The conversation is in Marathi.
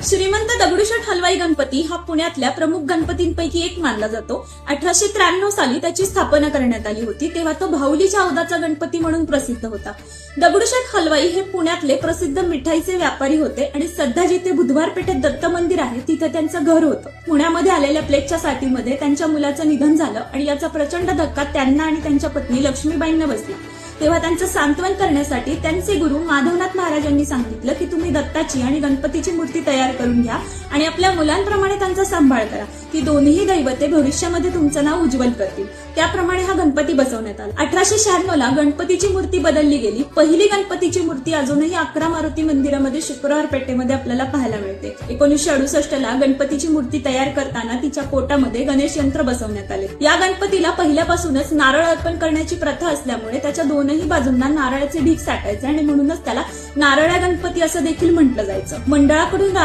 श्रीमंत दगडूशेठ हलवाई गणपती हा पुण्यातल्या प्रमुख गणपतींपैकी एक मानला जातो। 1893 साली त्याची स्थापना करण्यात आली होती, तेव्हा तो भाऊलीच्या औदाचा गणपती म्हणून प्रसिद्ध होता। दगडूशेठ हलवाई हे पुण्यातले प्रसिद्ध मिठाईचे व्यापारी होते आणि सध्या जिथे बुधवार पेठेत दत्त मंदिर आहे तिथे त्यांचं घर होतं। पुण्यामध्ये आलेल्या प्लेगच्या साथीमध्ये त्यांच्या मुलाचं निधन झालं आणि याचा प्रचंड धक्का त्यांना आणि त्यांच्या पत्नी लक्ष्मीबाईंना बसला। तेव्हा त्यांचं सांत्वन करण्यासाठी त्यांचे गुरु माधवनाथ महाराजांनी सांगितलं की तुम्ही दत्ताची आणि गणपतीची मूर्ती तयार करून घ्या आणि आपल्या मुलांप्रमाणे त्यांचा सांभाळ करा। ती दोन्ही दैवते भविष्यामध्ये तुमचं नाव उज्ज्वल करतील। त्याप्रमाणे हा गणपती बसवण्यात आला। 1896 ला गणपतीची मूर्ती बदलली गेली। पहिली गणपतीची मूर्ती अजूनही 11 मारुती मंदिरामध्ये शुक्रवार पेठेमध्ये आपल्याला पाहायला मिळते। 1968 ला गणपतीची मूर्ती तयार करताना तिच्या पोटामध्ये गणेश यंत्र बसवण्यात आले। या गणपतीला पहिल्यापासूनच नारळ अर्पण करण्याची प्रथा असल्यामुळे त्याच्या दोनही बाजूंना नारळाचे ढीग साठायचे आणि म्हणूनच त्याला नारळा गणपती असं देखील म्हटलं जायचं। मंडळाकडून